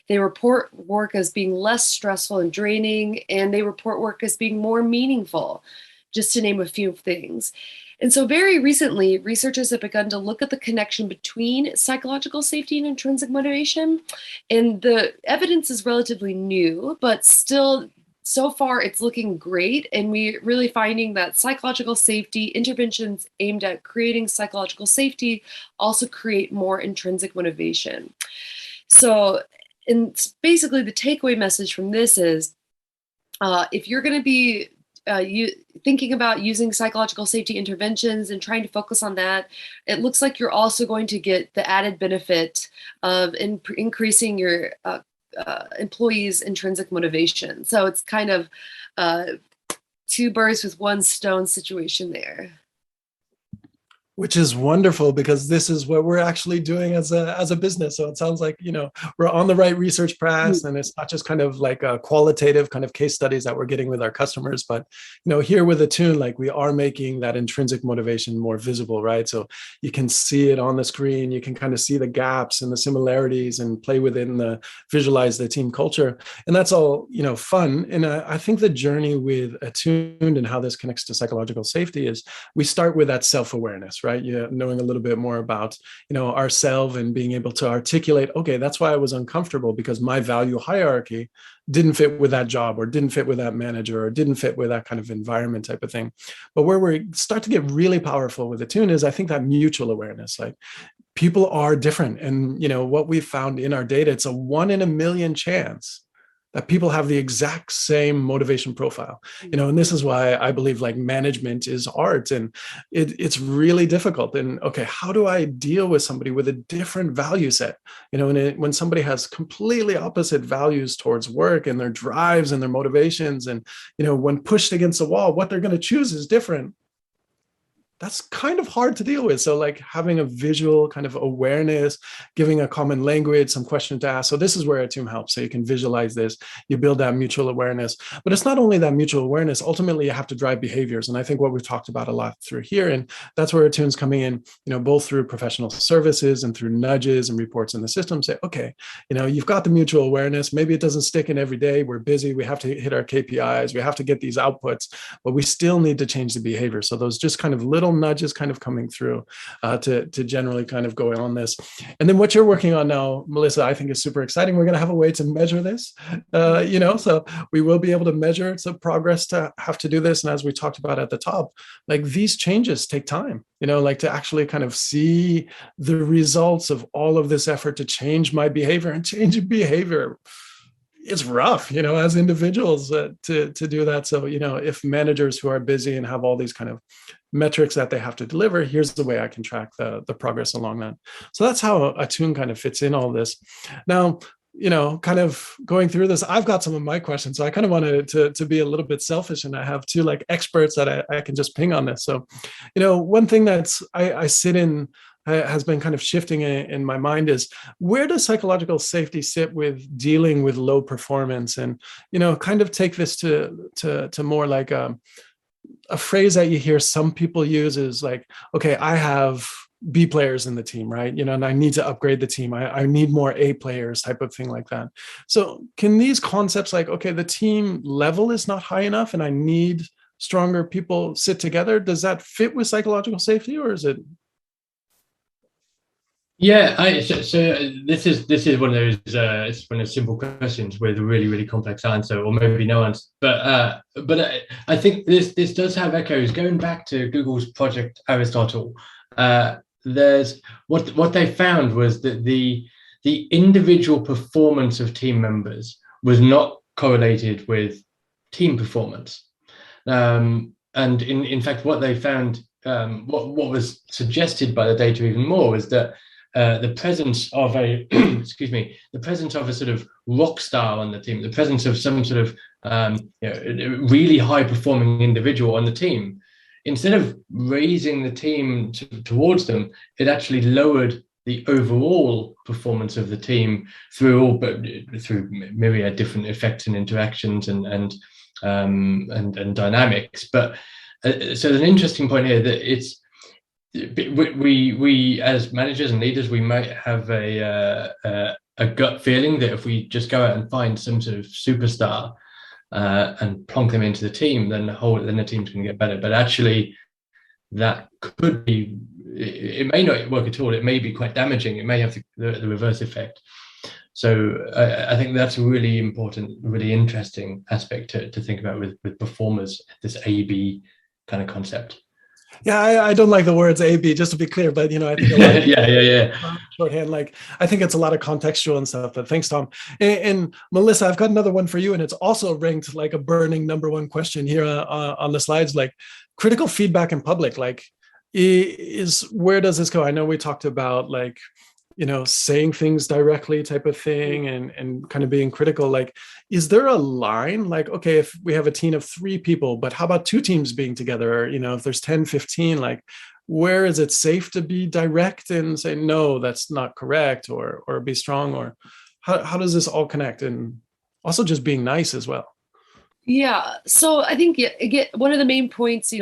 They report work as being less stressful and draining, and they report work as being more meaningful, just to name a few things. And so very recently, researchers have begun to look at the connection between psychological safety and intrinsic motivation. And the evidence is relatively new, but still, so far, it's looking great, and we're really finding that psychological safety interventions aimed at creating psychological safety also create more intrinsic motivation. So, and basically, the takeaway message from this is, if you're going to be thinking about using psychological safety interventions and trying to focus on that, it looks like you're also going to get the added benefit of increasing your employees' intrinsic motivation. So it's kind of two birds with one stone situation there. Which is wonderful, because this is what we're actually doing as a business. So it sounds like, we're on the right research path, and it's not just kind of like a qualitative kind of case studies that we're getting with our customers, but, here with Attune, like, we are making that intrinsic motivation more visible, right? So you can see it on the screen, you can kind of see the gaps and the similarities and play within visualize the team culture. And that's all, fun. And I think the journey with Attuned and how this connects to psychological safety is we start with that self-awareness, right? Knowing a little bit more about, ourselves, and being able to articulate, okay, that's why I was uncomfortable, because my value hierarchy didn't fit with that job, or didn't fit with that manager, or didn't fit with that kind of environment type of thing. But where we start to get really powerful with Attune is, I think, that mutual awareness. Like, people are different. And, what we've found in our data, it's a 1 in a million chance that people have the exact same motivation profile, and this is why I believe, like, management is art, and it's really difficult. And okay, how do I deal with somebody with a different value set? And when somebody has completely opposite values towards work, and their drives and their motivations, and when pushed against the wall, what they're going to choose is different. that's kind of hard to deal with. So like having a visual kind of awareness, giving a common language, some question to ask. So this is where Attune helps. So you can visualize this, you build that mutual awareness. But it's not only that mutual awareness, ultimately you have to drive behaviors. And I think what we've talked about a lot through here, and that's where Attune's coming in, both through professional services and through nudges and reports in the system, say, okay, you've got the mutual awareness. Maybe it doesn't stick in every day. We're busy. We have to hit our KPIs. We have to get these outputs, but we still need to change the behavior. So those just kind of little nudges kind of coming through to generally kind of go on this. And then what you're working on now, Melissa, I think is super exciting. We're going to have a way to measure this, so we will be able to measure some progress to have to do this. And as we talked about at the top, like these changes take time, like to actually kind of see the results of all of this effort to change my behavior and change behavior. It's rough, as individuals to do that. So, if managers who are busy and have all these kind of metrics that they have to deliver, here's the way I can track the progress along that. So that's how Attune kind of fits in all this. Now, kind of going through this, I've got some of my questions. So I kind of wanted to be a little bit selfish, and I have two like experts that I can just ping on this. So, one thing that's I sit in has been kind of shifting in my mind is, where does psychological safety sit with dealing with low performance? And, kind of take this to more like a phrase that you hear some people use is like, okay, I have B players in the team, right? And I need to upgrade the team. I need more A players, type of thing like that. So can these concepts like, okay, the team level is not high enough and I need stronger people sit together, does that fit with psychological safety, or is it? Yeah, so this is one of those it's one of those simple questions with a really complex answer, or maybe no answer. But I think this does have echoes going back to Google's Project Aristotle. There's what they found was that the individual performance of team members was not correlated with team performance, and in fact, what they found, what was suggested by the data even more, was that the presence of a the presence of a sort of rock star on the team, the presence of some sort of really high performing individual on the team, instead of raising the team towards them, it actually lowered the overall performance of the team through myriad different effects and interactions and dynamics. But so there's an interesting point here that it's, we as managers and leaders, we might have a gut feeling that if we just go out and find some sort of superstar and plonk them into the team, then the team's going to get better. But actually, that could be, it may not work at all. It may be quite damaging. It may have the reverse effect. So I think that's a really important, really interesting aspect to think about with performers, this A/B kind of concept. Yeah, I don't like the words A/B, just to be clear, but I think a lot of yeah. Shorthand, like I think it's a lot of contextual and stuff. But thanks, Tom. And Melissa, I've got another one for you, and it's also ranked like a burning #1 question here on the slides. Like, critical feedback in public, like where does this go? I know we talked about like saying things directly type of thing and kind of being critical. Like, is there a line like, okay, if we have a team of 3 people, but how about 2 teams being together? Or, if there's 10, 15, like, where is it safe to be direct and say, no, that's not correct, or be strong? Or how does this all connect? And also just being nice as well. Yeah. So I think again, one of the main points,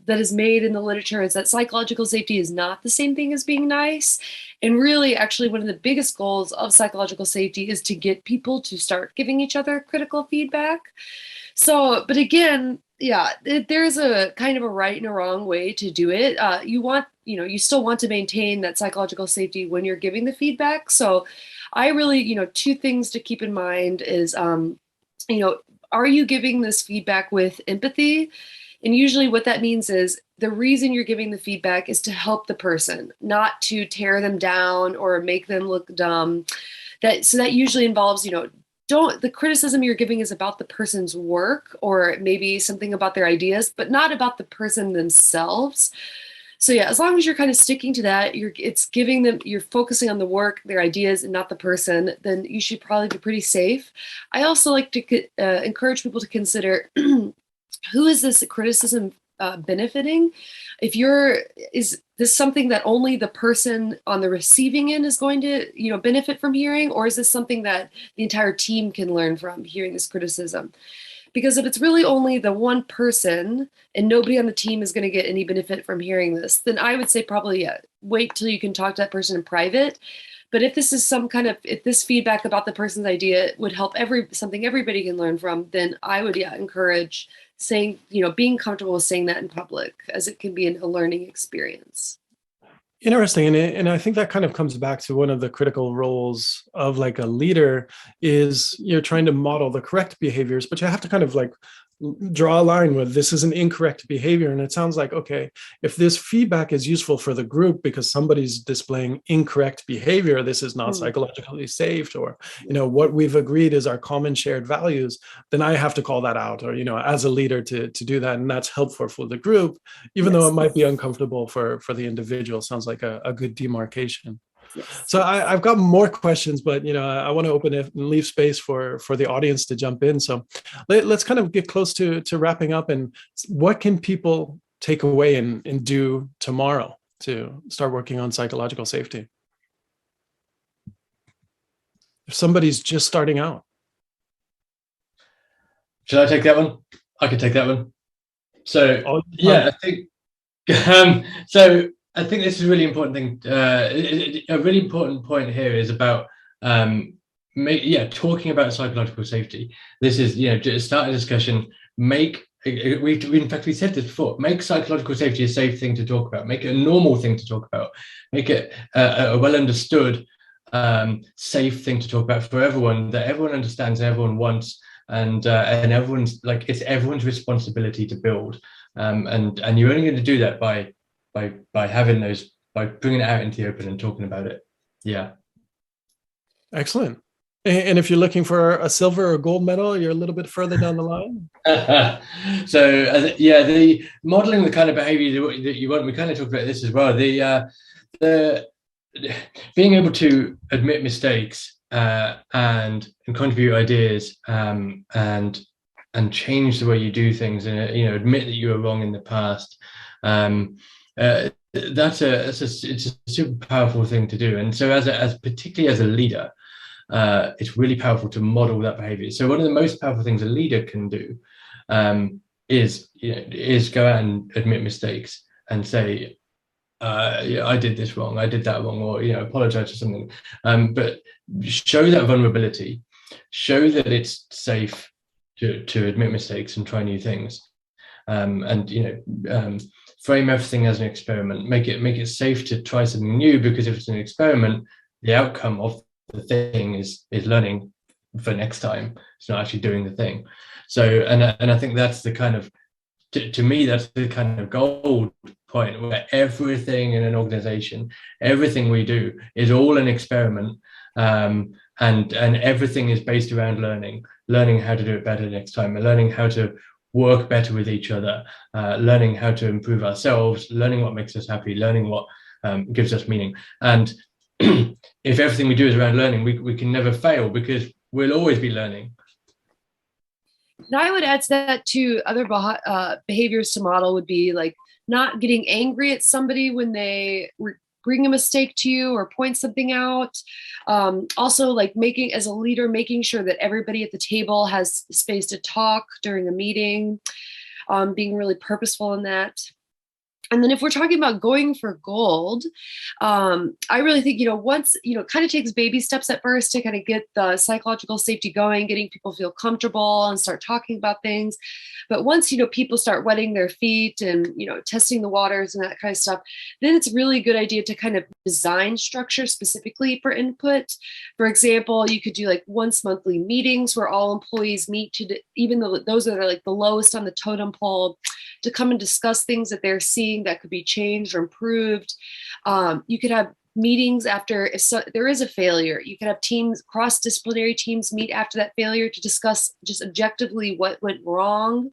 that is made in the literature is that psychological safety is not the same thing as being nice. And really, actually, one of the biggest goals of psychological safety is to get people to start giving each other critical feedback. So, but again, yeah, there's a kind of a right and a wrong way to do it. You still want to maintain that psychological safety when you're giving the feedback. So I really, 2 things to keep in mind is, are you giving this feedback with empathy? And usually what that means is the reason you're giving the feedback is to help the person, not to tear them down or make them look dumb. So that usually involves, the criticism you're giving is about the person's work or maybe something about their ideas, but not about the person themselves. So yeah, as long as you're kind of sticking to that, you're focusing on the work, their ideas, and not the person, then you should probably be pretty safe. I also like to encourage people to consider who is this criticism benefiting? Is this something that only the person on the receiving end is going to, benefit from hearing, or is this something that the entire team can learn from hearing this criticism? Because if it's really only the one person and nobody on the team is going to get any benefit from hearing this, then I would say probably wait till you can talk to that person in private. But if this is if this feedback about the person's idea would help something everybody can learn from, then I would encourage saying, being comfortable with saying that in public, as it can be a learning experience. Interesting. And I think that kind of comes back to one of the critical roles of like a leader is you're trying to model the correct behaviors, but you have to kind of like draw a line with this is an incorrect behavior. And it sounds like, okay, if this feedback is useful for the group because somebody's displaying incorrect behavior, this is not psychologically safe, or, what we've agreed is our common shared values, then I have to call that out, or, as a leader to do that. And that's helpful for the group, even though it might be uncomfortable for the individual. Sounds like a good demarcation. Yes. So I've got more questions, but I want to open it and leave space for the audience to jump in. So let's kind of get close to wrapping up. And what can people take away and do tomorrow to start working on psychological safety? If somebody's just starting out. Should I take that one? I could take that one. So I think so. I think this is a really important thing. A really important point here is about talking about psychological safety. This is to start a discussion. In fact we said this before. Make psychological safety a safe thing to talk about. Make it a normal thing to talk about. Make it a well understood safe thing to talk about for everyone, that everyone understands, everyone wants, and everyone's like, it's everyone's responsibility to build. And you're only going to do that by having those, by bringing it out into the open and talking about it. Yeah. Excellent. And if you're looking for a silver or gold medal, you're a little bit further down the line. The modeling the kind of behavior that you want, we kind of talked about this as well. The being able to admit mistakes and contribute ideas and change the way you do things, and admit that you were wrong in the past. It's a super powerful thing to do. And so as particularly as a leader, it's really powerful to model that behavior. So one of the most powerful things a leader can do is go out and admit mistakes and say, I did this wrong, I did that wrong, or apologize for something. But show that vulnerability, show that it's safe to admit mistakes and try new things. Frame everything as an experiment. Make it safe to try something new, because if it's an experiment, the outcome of the thing is learning for next time. It's not actually doing the thing. So, and I think that's the kind of, to me, that's the kind of gold point, where everything in an organization, everything we do is all an experiment, and everything is based around learning how to do it better next time, and learning how to work better with each other, learning how to improve ourselves, learning what makes us happy, learning what gives us meaning. And if everything we do is around learning, we can never fail, because we'll always be learning. And I would add to that too, other behaviors to model would be like not getting angry at somebody when they bring a mistake to you or point something out. Also, like as a leader, making sure that everybody at the table has space to talk during a meeting, being really purposeful in that. And then if we're talking about going for gold, I really think, once, kind of takes baby steps at first to kind of get the psychological safety going, getting people feel comfortable and start talking about things. But once, people start wetting their feet and, testing the waters and that kind of stuff, then it's a really good idea to kind of design structure specifically for input. For example, you could do like once monthly meetings where all employees meet, even though those that are like the lowest on the totem pole, to come and discuss things that they're seeing that could be changed or improved. You could have meetings after, if there is a failure, you could have cross-disciplinary teams meet after that failure to discuss just objectively what went wrong.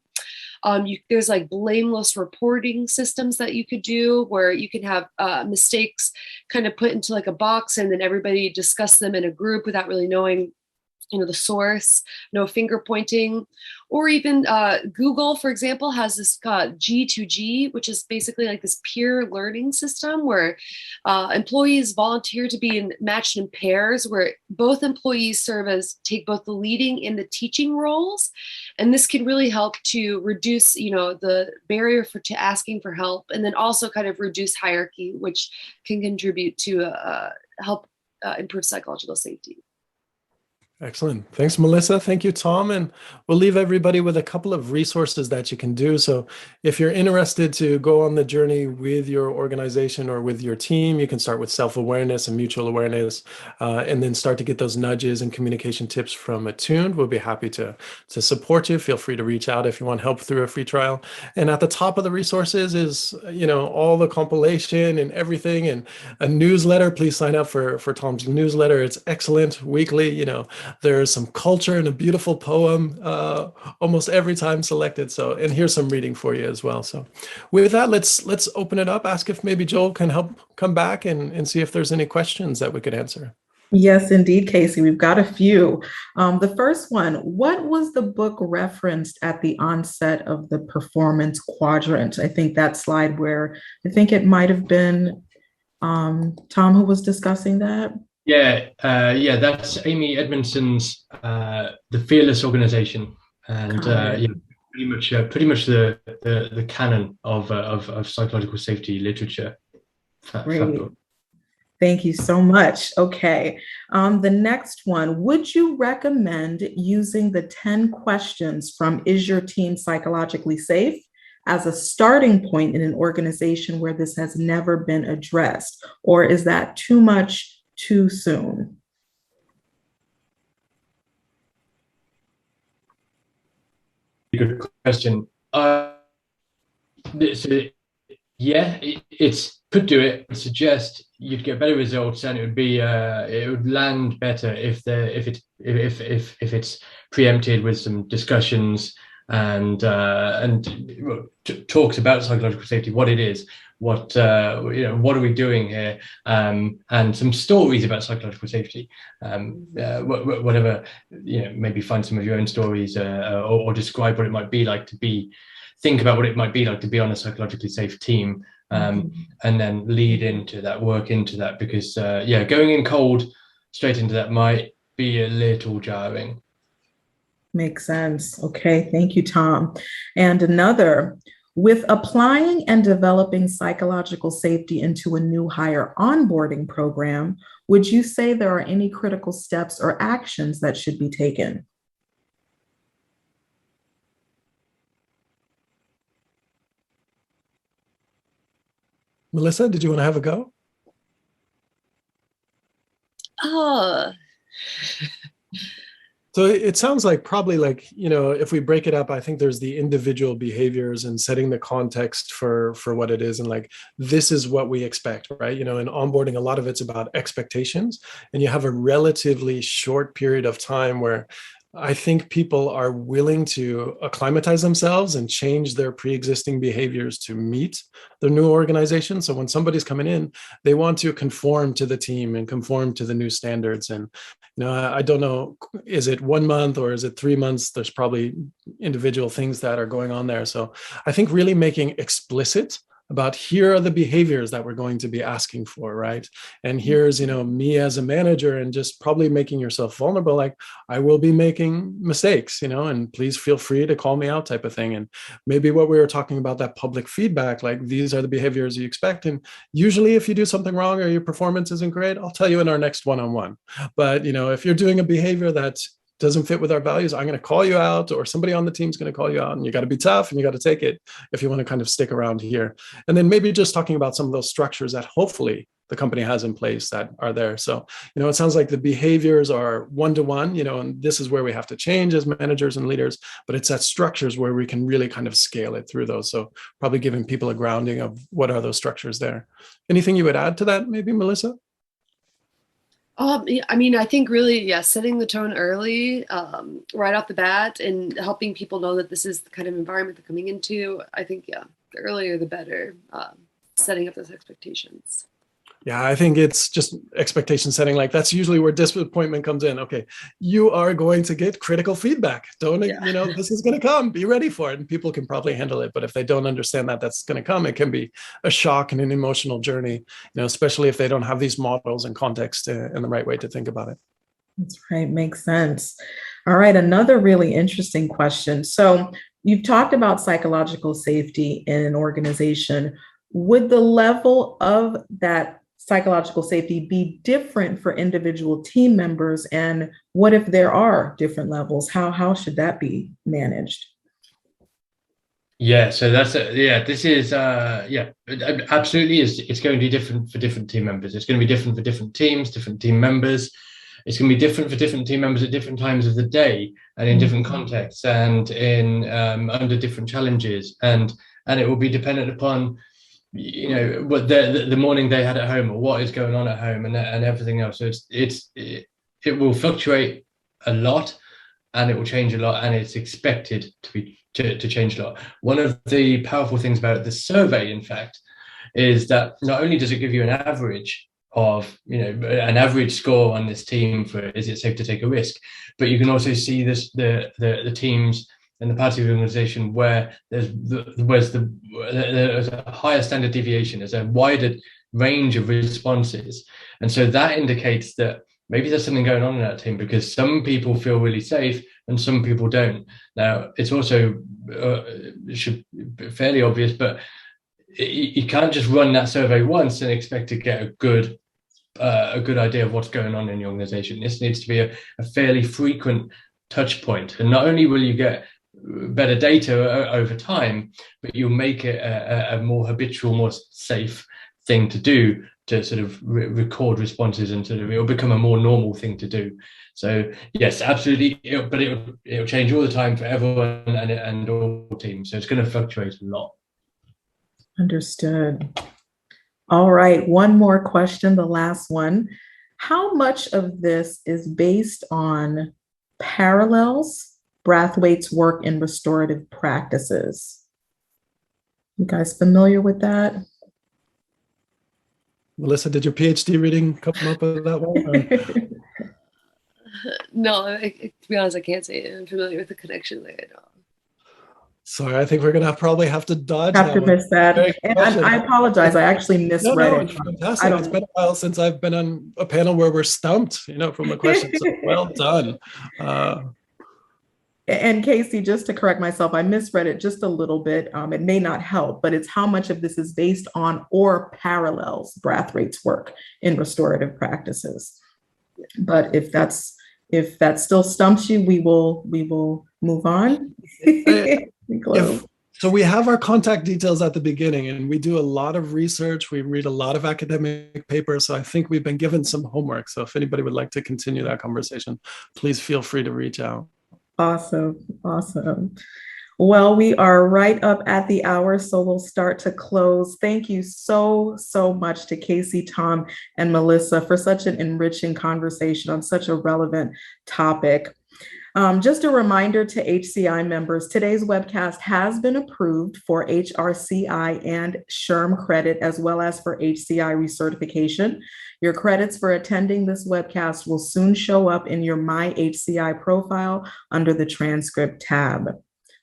There's like blameless reporting systems that you could do, where you can have mistakes kind of put into like a box, and then everybody discuss them in a group without really knowing the source, no finger pointing, or even Google, for example, has this G2G, which is basically like this peer learning system where employees volunteer to be matched in pairs, where both employees take both the leading and the teaching roles. And this can really help to reduce, the barrier to asking for help, and then also kind of reduce hierarchy, which can contribute to help improve psychological safety. Excellent. Thanks, Melissa. Thank you, Tom. And we'll leave everybody with a couple of resources that you can do. So if you're interested to go on the journey with your organization or with your team, you can start with self-awareness and mutual awareness, and then start to get those nudges and communication tips from Attuned. We'll be happy to support you. Feel free to reach out if you want help through a free trial. And at the top of the resources is, all the compilation and everything, and a newsletter. Please sign up for Tom's newsletter. It's excellent, weekly. There's some culture and a beautiful poem almost every time selected. So, and here's some reading for you as well. So with that, let's open it up. Ask if maybe Joel can help come back and see if there's any questions that we could answer. Yes, indeed, Casey. We've got a few. The first one, what was the book referenced at the onset of the performance quadrant? I think that slide where I think it might have been Tom who was discussing that. Yeah, that's Amy Edmondson's The Fearless Organization, and pretty much the canon of psychological safety literature. Great. Thank you so much. Okay, the next one, would you recommend using the 10 questions from Is Your Team Psychologically Safe as a starting point in an organization where this has never been addressed, or is that too much too soon? Good question. It's could do it. I suggest you'd get better results, and it would land better if it's preempted with some discussions and talks about psychological safety, what it is, what are we doing here, and some stories about psychological safety, whatever, maybe find some of your own stories, or describe what it might be like think about what it might be like to be on a psychologically safe team, and then lead into that, work into that, because going in cold straight into that might be a little jarring. Makes sense. Okay, thank you, Tom. And another, with applying and developing psychological safety into a new hire onboarding program, would you say there are any critical steps or actions that should be taken? Melissa, did you want to have a go? So it sounds like probably if we break it up, I think there's the individual behaviors and setting the context for what it is. And this is what we expect, right? In onboarding, a lot of it's about expectations, and you have a relatively short period of time where I think people are willing to acclimatize themselves and change their pre-existing behaviors to meet the new organization. So when somebody's coming in, they want to conform to the team and conform to the new standards. And I don't know, is it 1 month or is it 3 months? There's probably individual things that are going on there. So I think really making explicit about here are the behaviors that we're going to be asking for, right? And here's, me as a manager, and just probably making yourself vulnerable, like I will be making mistakes, and please feel free to call me out type of thing. And maybe what we were talking about, that public feedback, like these are the behaviors you expect. And usually if you do something wrong or your performance isn't great, I'll tell you in our next one-on-one. But, if you're doing a behavior that doesn't fit with our values, I'm going to call you out, or somebody on the team is going to call you out, and you got to be tough and you got to take it if you want to kind of stick around here. And then maybe just talking about some of those structures that hopefully the company has in place that are there. So, it sounds like the behaviors are one-to-one, and this is where we have to change as managers and leaders, but it's that structures where we can really kind of scale it through those. So probably giving people a grounding of what are those structures there. Anything you would add to that, maybe, Melissa? I think really, setting the tone early, right off the bat, and helping people know that this is the kind of environment they're coming into. I think, the earlier the better, setting up those expectations. Yeah, I think it's just expectation setting. Like that's usually where disappointment comes in. Okay, you are going to get critical feedback. Don't, this is going to come. Be ready for it. And people can probably handle it. But if they don't understand that that's going to come, it can be a shock and an emotional journey, especially if they don't have these models and context and the right way to think about it. That's right. Makes sense. All right. Another really interesting question. So you've talked about psychological safety in an organization. Would the level of that psychological safety be different for individual team members? And what if there are different levels? How should that be managed? Yeah, so this is absolutely it's going to be different for different team members. It's going to be different for different teams, different team members. It's going to be different for different team members at different times of the day and in different contexts and in under different challenges, and it will be dependent upon what the morning they had at home or what is going on at home and everything else. So it will fluctuate a lot, and it will change a lot, and it's expected to change a lot. One of the powerful things about the survey, in fact, is that not only does it give you an average of an average score on this team for is it safe to take a risk, but you can also see the teams and the parts of the organization where there's a higher standard deviation, there's a wider range of responses, and so that indicates that maybe there's something going on in that team because some people feel really safe and some people don't. Now, it's also should be fairly obvious, but you can't just run that survey once and expect to get a good idea of what's going on in the organization. This needs to be a fairly frequent touch point, and not only will you get better data over time, but you'll make it a more habitual, more safe thing to do, to sort of record responses, and sort of it'll become a more normal thing to do. So yes, absolutely, but it'll change all the time for everyone and all teams. So it's going to fluctuate a lot. Understood. All right, one more question, the last one. How much of this is based on parallels, Brathwaite's work in restorative practices? You guys familiar with that? Melissa, did your PhD reading come up with that one? No, to be honest, I can't say I'm familiar with the connection there. Sorry, I think we're going to probably have to dodge have that to miss that. And I apologize. I actually misread it. It's fantastic. It's been a while since I've been on a panel where we're stumped, from a question. So well done. And Casey, just to correct myself, I misread it just a little bit. It may not help, but it's how much of this is based on or parallels Brathwaite's work in restorative practices. But if that still stumps you, we will move on. So we have our contact details at the beginning, and we do a lot of research. We read a lot of academic papers. So I think we've been given some homework. So if anybody would like to continue that conversation, please feel free to reach out. Awesome. Well, we are right up at the hour, so we'll start to close. Thank you so much to Casey, Tom, and Melissa for such an enriching conversation on such a relevant topic. Just a reminder to HCI members, today's webcast has been approved for HRCI and SHRM credit, as well as for HCI recertification. Your credits for attending this webcast will soon show up in your My HCI profile under the transcript tab.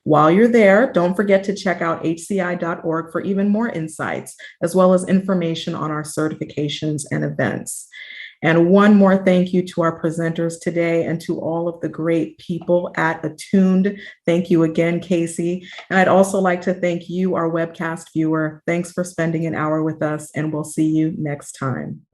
While you're there, don't forget to check out hci.org for even more insights, as well as information on our certifications and events. And one more thank you to our presenters today and to all of the great people at Attuned. Thank you again, Casey. And I'd also like to thank you, our webcast viewer. Thanks for spending an hour with us, and we'll see you next time.